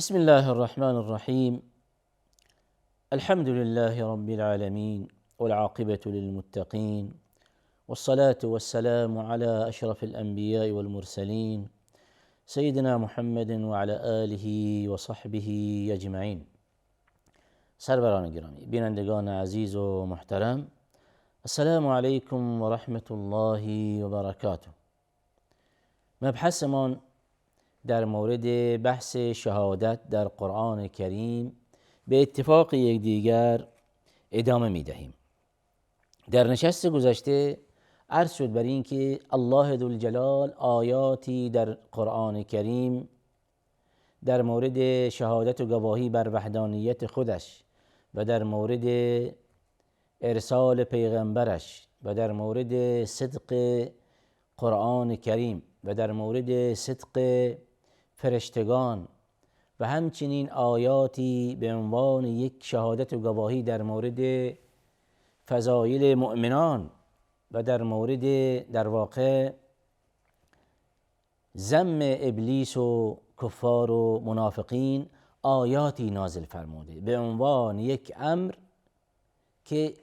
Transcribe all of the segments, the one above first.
بسم الله الرحمن الرحيم. الحمد لله رب العالمين، والعاقبة للمتقين، والصلاة والسلام على أشرف الأنبياء والمرسلين سيدنا محمد وعلى آله وصحبه أجمعين. سروران گرامی، بینندگان عزیز و محترم، السلام علیکم و رحمت الله و برکاته. مبحثمان در مورد بحث شهادت در قرآن کریم به اتفاق یکدیگر ادامه می دهیم. در نشست گذشته عرض شد بر این که الله ذوالجلال آیاتی در قرآن کریم در مورد شهادت و گواهی بر وحدانیت خودش و در مورد ارسال پیغمبرش و در مورد صدق قرآن کریم و در مورد صدق فرشتگان و همچنین آیاتی به عنوان یک شهادت و گواهی در مورد فضایل مؤمنان و در مورد در واقع ذم ابلیس و کفار و منافقین آیاتی نازل فرموده به عنوان یک امر که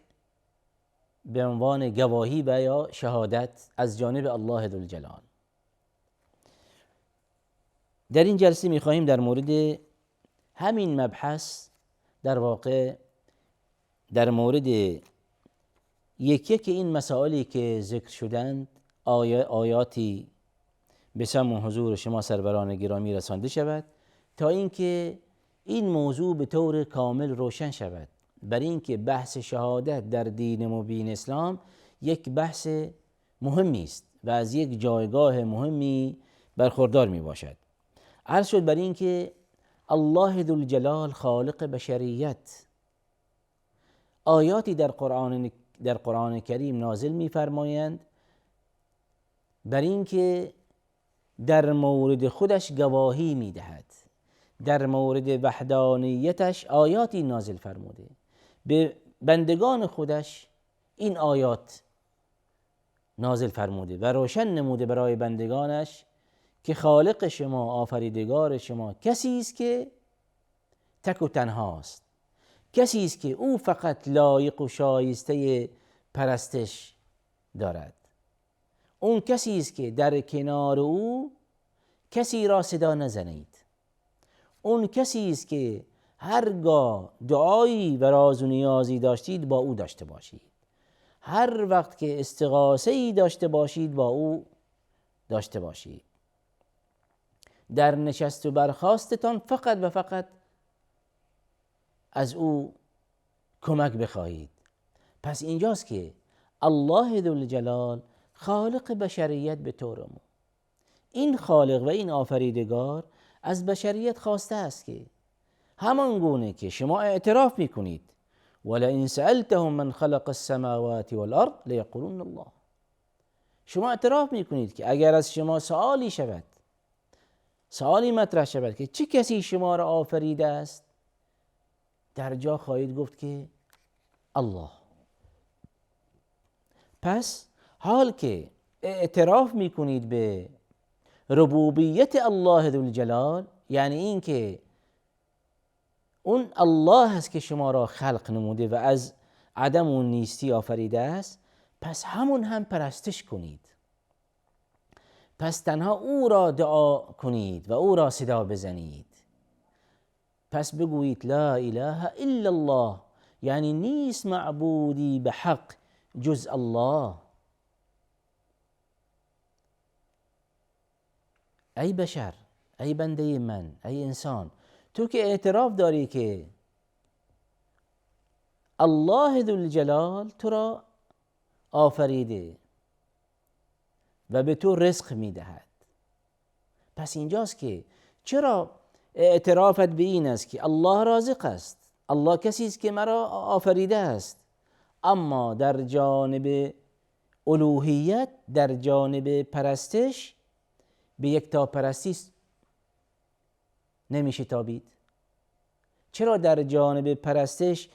به عنوان گواهی و یا شهادت از جانب الله ذوالجلال. در این جلسه می‌خواهیم در مورد همین مبحث در واقع در مورد یک این مسائلی که ذکر شدند آیاتی به سمع حضور شما سروران گرامی رسانده شود تا اینکه این موضوع به طور کامل روشن شود، بر اینکه بحث شهادت در دین مبین اسلام یک بحث مهمی است و از یک جایگاه مهمی برخوردار می باشد. عرض شد بر این که الله ذوالجلال خالق بشریت آیاتی در قرآن کریم نازل می فرمایند بر این که در مورد خودش گواهی می دهد، در مورد وحدانیتش آیاتی نازل فرموده، به بندگان خودش این آیات نازل فرموده و روشن نموده برای بندگانش که خالق شما، آفریدگار شما کسی است که تک و تنهاست، کسی است که او فقط لایق و شایسته پرستش دارد، اون کسی است که در کنار او کسی را صدا نزنید، اون کسی است که هرگاه دعایی و راز و نیازی داشتید با او داشته باشید، هر وقت که استغاثه‌ای داشته باشید با او داشته باشید، در نشست و برخاستتان فقط و فقط از او کمک بخواهید. پس اینجاست که الله ذوالجلال خالق بشریت به طور عموم، این خالق و این آفریدگار از بشریت خواسته است که همان گونه که شما اعتراف میکنید ولئن سألتهم من خلق السماوات والارض لیقولون الله، شما اعتراف میکنید که اگر از شما سوالی مطرح شود که چه کسی شما را آفریده است، در جا خواهید گفت که الله. پس حال که اعتراف میکنید به ربوبیت الله ذوالجلال، یعنی این که اون الله هست که شما را خلق نموده و از عدم و نیستی آفریده است، پس همون هم پرستش کنید، پس تنها او را دعا کنید و او را صدا بزنید، پس بگویید لا اله الا الله، یعنی نیست معبودی به حق جز الله. ای بشر، ای بنده من، ای انسان، تو که اعتراف داری که الله ذوالجلال تو را آفریده و به تو رزق میدهد، پس اینجاست که چرا اعترافت به این است که الله رازق است، الله کسی است که مرا آفریده است، اما در جانب الوهیت، در جانب پرستش به یکتا پرستی نمیشه تابید؟ چرا در جانب پرستش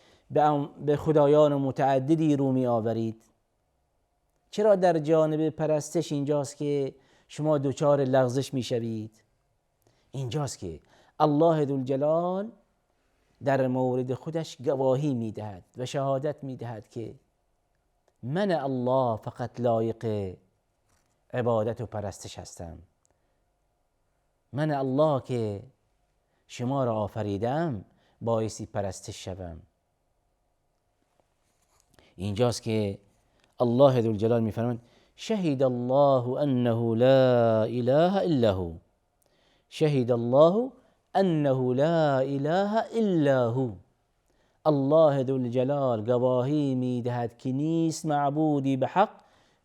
به خدایان متعددی رو می آورید؟ چرا در جانب پرستش اینجاست که شما دچار لغزش می شوید؟ اینجاست که الله ذوالجلال در مورد خودش گواهی میدهد و شهادت میدهد که من الله فقط لایق عبادت و پرستش هستم. من الله که شما را آفریدم بایستی پرستش شوم. اینجاست که الله ذوالجلال میفرماید شهد الله انه لا اله الا هو. شهد الله انه لا اله الا هو. الله ذوالجلال گواهی میدهد که نیست معبودی به حق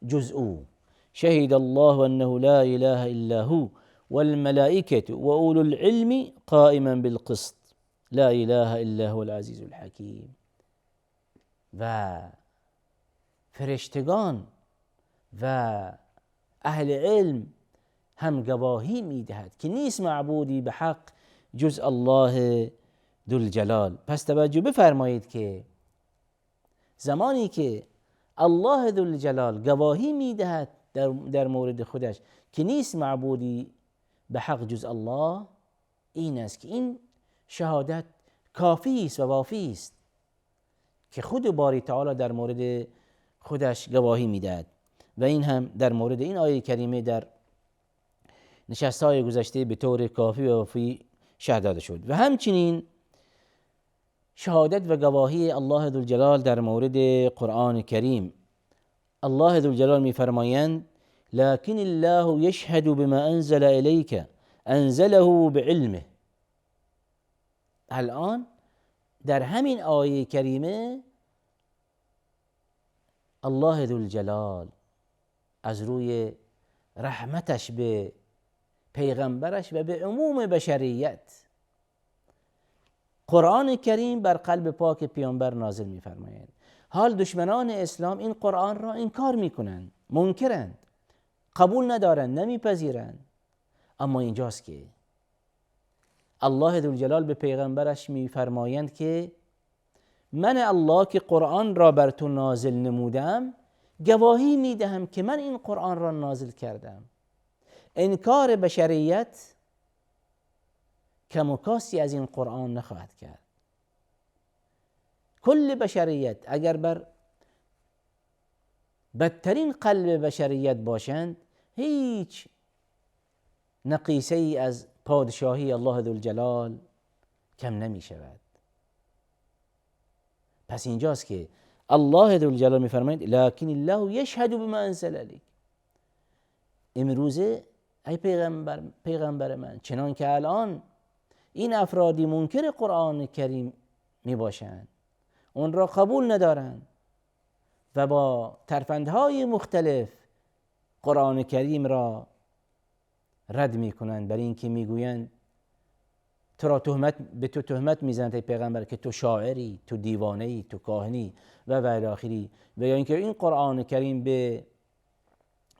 جز او. شهد الله انه لا اله الا هو والملائكة وأولو العلم قائما بالقسط لا اله الا هو العزیز الحکیم. و فرشتگان و اهل علم هم گواهی میدهد که نیست معبودی به حق جز الله ذوالجلال. پس توجه بفرمایید که زمانی که الله ذوالجلال گواهی میدهد در مورد خودش که نیست معبودی به حق جز الله، این است که این شهادت کافی است و وافی است که خود باری تعالی در مورد خودش گواهی میدهد. و این هم در مورد این آیه کریمه در نشست‌های گذشته به طور کافی و وافی شرح داده شد. و همچنین شهادت و گواهی الله ذوالجلال در مورد قرآن کریم. الله ذوالجلال می‌فرمایند لكن الله يشهد بما انزل اليك انزله بعلمه. الان در همین آیه کریمه الله ذوالجلال از روی رحمتش به پیغمبرش و به عموم بشریت قرآن کریم بر قلب پاک پیامبر نازل می‌فرمایند. حال دشمنان اسلام این قرآن را انکار میکنند، منکرند، قبول ندارند، نمیپذیرند. اما اینجاست که الله ذوالجلال به پیغمبرش میفرمایند که من الله که قرآن را بر تو نازل نمودم گواهی میدهم که من این قرآن را نازل کردم. انکار بشریت کم و کاستی از این قرآن نخواهد کرد. کل بشریت اگر بر بدترین قلب بشریت باشند هیچ نقیصه ای از پادشاهی الله ذوالجلال کم نمی شود. پس اینجاست که الله ذوالجلال می فرماید لکن الله یشهد بما انزل الیک. امروزه ای پیغمبر من، چنان که الان این افرادی منکر قرآن کریم می باشند، اون را قبول ندارند و با ترفندهای مختلف قرآن کریم را رد می کنند، برای اینکه می گویند به تو تهمت میزنند ای پیغمبر که تو شاعری، تو دیوانه‌ای، تو کاهنی و الی آخری. و یا اینکه این قرآن کریم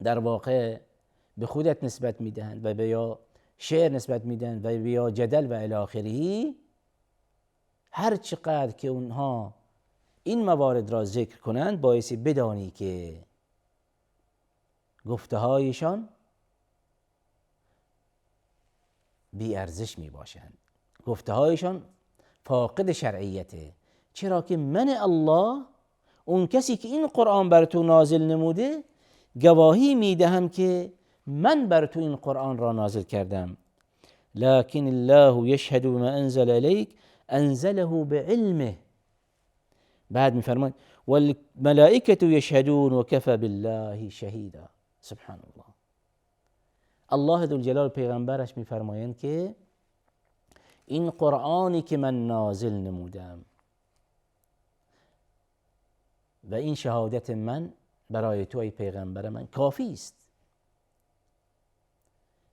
در واقع به خودت نسبت میدهند و به یا شعر نسبت میدهند و به یا جدل و الی آخری. هر چقدر که اونها این موارد را ذکر کنند بایستی بدانی که گفته هایشان بی ارزش می باشند، گفته هایشان فاقد شرعیته. چرا که من الله، اون کسی که این قرآن بر تو نازل نموده، گواهی می دهم که من بر تو این قرآن را نازل کردم. لكن الله یشهد بما انزل الیک انزله بعلمه. بعد می فرماید والملائکة یشهدون وکفى بالله شهیدا. سبحان الله. الله ذوالجلال پیغمبرش می فرمایند که این قرآنی که من نازل نمودم و این شهادت من برای تو ای پیغمبر من کافی است.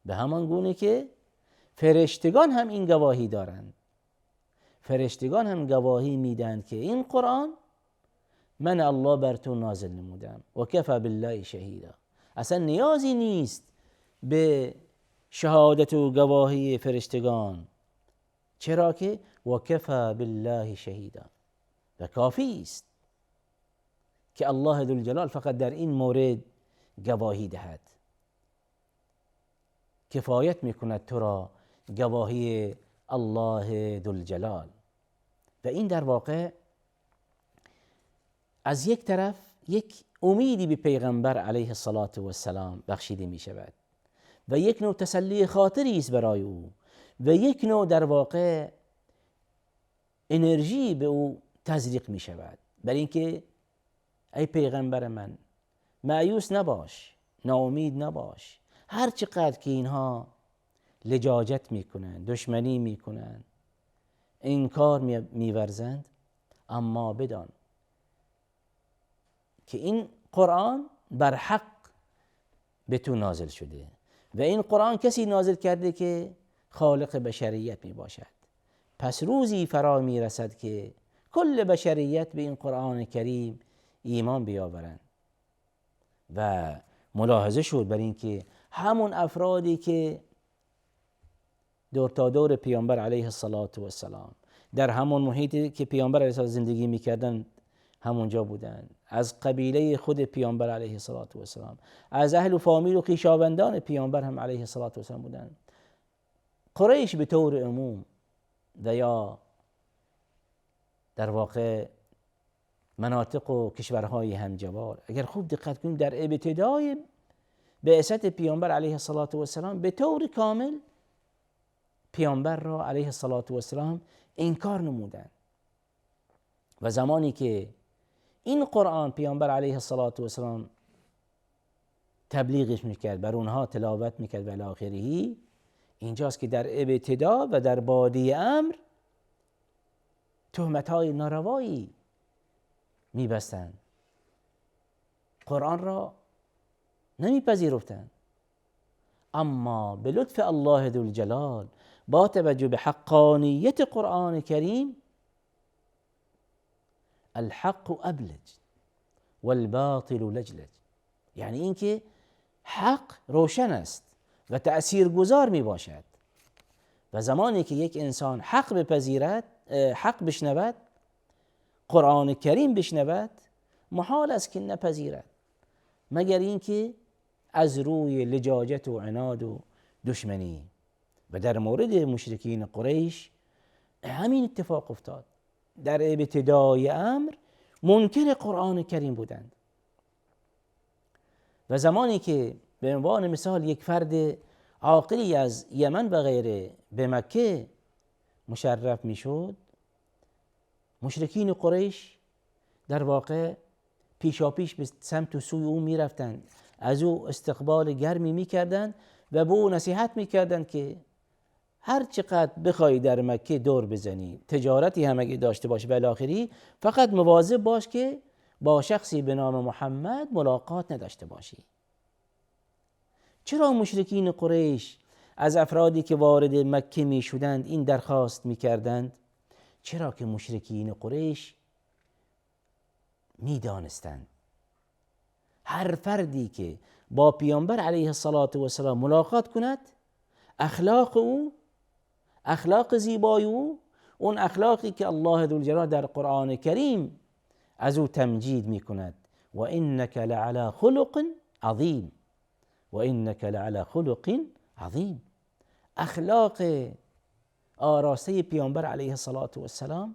به همان گونه که فرشتگان هم این گواهی دارند. فرشتگان هم گواهی میدن که این قرآن من الله بر تو نازل نمودم و کفى بالله شهیدا. اصلا نیازی نیست به شهادت و گواهی فرشتگان، چرا که و کفى بالله شهیدا، و کافی است که الله ذوالجلال فقط در این مورد گواهی دهد. کفایت میکند تو را گواهی الله ذوالجلال. و این در واقع از یک طرف یک امیدی به پیغمبر علیه السلام بخشیده می شود و یک نوع تسلی خاطری است برای او و یک نوع در واقع انرژی به او تزریق می شود، برای اینکه ای پیغمبر من مایوس نباش، ناامید نباش. هر چقدر که اینها لجاجت میکنن، دشمنی میکنن، انکار میورزند، اما بدان که این قرآن بر حق به تو نازل شده و این قرآن کسی نازل کرده که خالق بشریت می باشد. پس روزی فرا می رسد که کل بشریت به این قرآن کریم ایمان بیاورند. و ملاحظه شد بر این که همون افرادی که دور تا دور پیامبر علیه السلام در همون محیطی که پیامبر علیه السلام زندگی میکردن همونجا بودن، از قبیله خود پیامبر علیه السلام، از اهل و فامیل و خویشاوندان پیامبر هم علیه السلام بودن. قریش به طور عموم و یا در واقع مناطق و کشورهای همجوار، اگر خوب دقت کنیم در ابتدای بعثت پیامبر علیه السلام به طور کامل پیامبر را علیه السلام انکار نمودند و زمانی که این قرآن پیامبر علیه السلام تبلیغش میکرد، بر اونها تلاوت میکرد و الی آخره، اینجاست که در ابتدا و در بادیه امر تهمت‌های ناروایی میبستند، قرآن را نمیپذیرفتند. اما به لطف الله ذوالجلال با توجه به حقانیت قرآن کریم، الحق ابلج والباطل لجلج، یعنی اینکه حق روشن است و تأثیرگذار می باشد و زمانی که یک انسان حق بپذیرد، حق بشنود، قرآن کریم بشنود، محال است که نپذیرد مگر اینکه از روی لجاجت و عناد و دشمنی. و در مورد مشرکین قریش همین اتفاق افتاد. در ابتدای امر منکر قرآن کریم بودند و زمانی که به عنوان مثال یک فرد عاقلی از یمن و غیره به مکه مشرف میشد، مشرکین قریش در واقع پیشاپیش به سمت و سوی او میرفتند، از او استقبال گرمی میکردند و به او نصیحت میکردند که هر چقدر بخوای در مکه دور بزنی، تجارتی هم اگه داشته باشی بالاخره، فقط مواظب باش که با شخصی به نام محمد ملاقات نداشته باشی. چرا مشرکین قریش از افرادی که وارد مکه می شدند این درخواست می کردند؟ چرا که مشرکین قریش می دانستند هر فردی که با پیامبر علیه السلام ملاقات کند، اخلاق او، اخلاق زیبای او، اون اخلاقی که الله ذوالجلال در قرآن کریم از او تمجید می کند، و انک لعلی خلق عظیم، و انک لعلی خلق عظیم، اخلاق آراسته پیامبر علیه السلام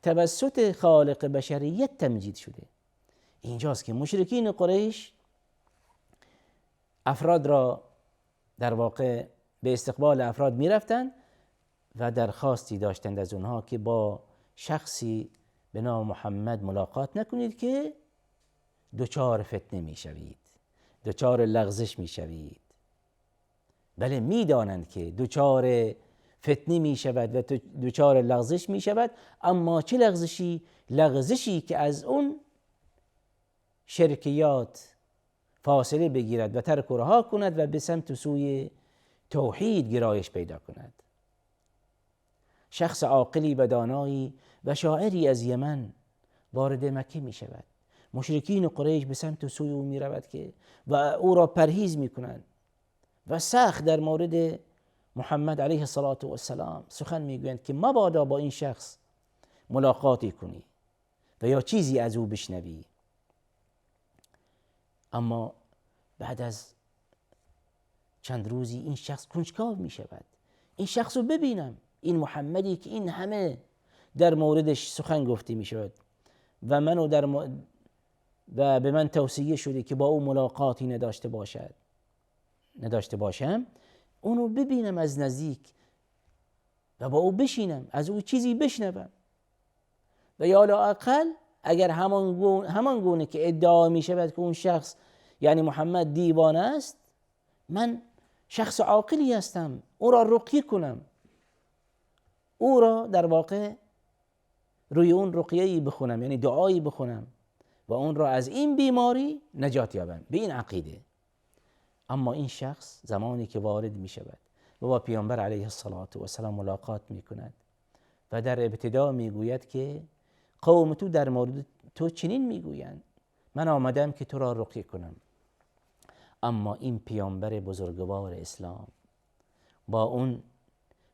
توسط خالق بشریت تمجید شده. اینجاست که مشرکین قریش افراد را در واقع به استقبال افراد می رفتند و درخواستی داشتند از اونها که با شخصی به نام محمد ملاقات نکنید که دچار فتنه می شوید، دچار لغزش می شوید. بله می دانند که دچار فتنه می شود و دچار لغزش می شود، اما چه لغزشی؟ لغزشی که از اون شرکیات فاصله بگیرد و ترک و رها کند و به سمت سوی توحید گرایش پیدا کند. شخص عاقلی و دانایی و شاعری از یمن وارد مکه می شود، مشرکین قریش به سمت سوی او می رود که و او را پرهیز می کنند و سخت در مورد محمد علیه السلام سخن می گویند که مبادا با این شخص ملاقاتی کنی و یا چیزی از او بشنوی. اما بعد از چند روزی این شخص کنجکاو می شود، این شخص رو ببینم، این محمدی که این همه در موردش سخن گفته می شود و و به من توصیه شده که با او ملاقاتی نداشته باشم، اونو ببینم از نزدیک و با او بشینم، از او چیزی بشنوم و یا لااقل اگر همان گونه که ادعا می شود که اون شخص یعنی محمد دیوانه است، من شخص عاقلی هستم، او را رقیه کنم، او را در واقع روی اون رقیه‌ای بخونم، یعنی دعایی بخونم و اون را از این بیماری نجات یابم، به این عقیده. اما این شخص زمانی که وارد می شود و با پیامبر علیه السلام ملاقات می کند و در ابتدا می گوید که قوم تو در مورد تو چنین می گویند، من آمدم که تو را رقیه کنم. اما این پیامبر بزرگوار اسلام با اون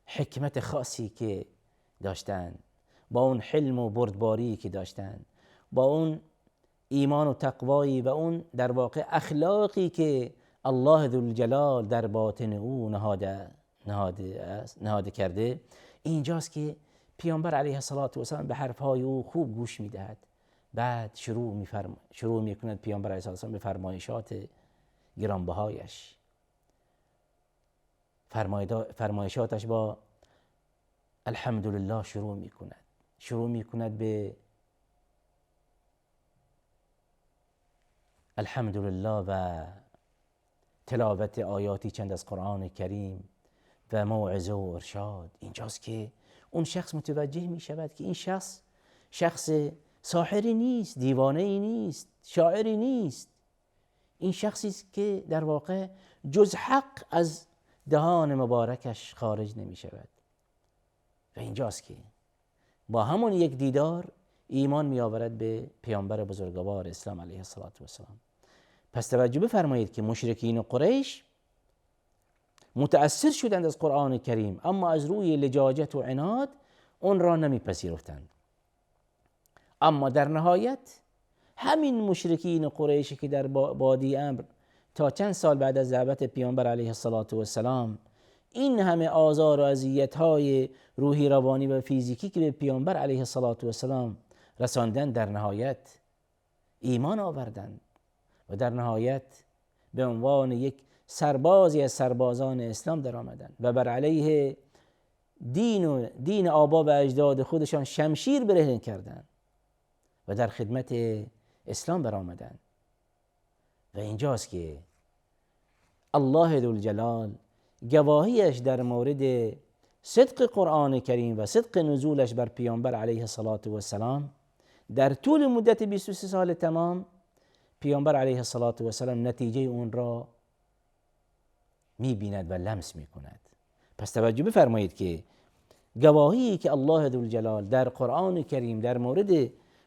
حکمت خاصی که داشتند، با اون حلم و بردباری که داشتند، با اون ایمان و تقوایی و اون در واقع اخلاقی که الله ذوالجلال در باطن او نهاده کرده، اینجاست که پیامبر علیه السلام به حرفهای او خوب گوش میدهد. بعد شروع میکند پیامبر علیه السلام به فرمایشات گرانبهایش. فرمایشاتش با الحمدلله شروع میکند به الحمدلله و تلاوت آیاتی چند از قرآن کریم و موعظه و ارشاد. اینجاست که اون شخص متوجه می شود که این شخص ساحری نیست، دیوانه‌ای نیست، شاعری نیست. این شخصی است که در واقع جز حق از دهان مبارکش خارج نمی شود. و اینجاست که با همون یک دیدار ایمان می آورد به پیامبر بزرگوار اسلام علیه السلام. پس توجه بفرمایید که مشرکین قریش متأثر شدند از قرآن کریم، اما از روی لجاجت و عناد اون را نمیپذیرفتند. اما در نهایت همین مشرکین قریشی که در بادی امر تا چند سال بعد از دعوت پیامبر علیه السلام این همه آزار و اذیت‌های روحی، روانی و فیزیکی که به پیامبر علیه السلام رساندند، در نهایت ایمان آوردند و در نهایت به عنوان یک سربازی از سربازان اسلام در آمدند و بر علیه دین آبا و اجداد خودشان شمشیر برهنه کردند و در خدمت اسلام برآمدند. و اینجاست که الله ذوالجلال گواهیش در مورد صدق قرآن کریم و صدق نزولش بر پیامبر علیه السلام در طول مدت 23 سال تمام، پیامبر علیه السلام نتیجه اون را می‌بیند و لمس می‌کند. پس توجه بفرمایید که گواهی که الله ذوالجلال در قرآن کریم در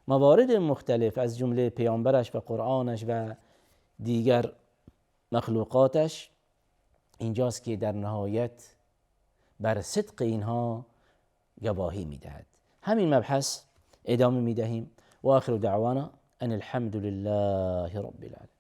موارد مختلف از جمله پیامبرش و قرآنش و دیگر مخلوقاتش، اینجاست که در نهایت بر صدق اینها گواهی می‌دهد. همین مبحث ادامه می‌دهیم و آخر دعوانا ان الحمد لله رب العالمین.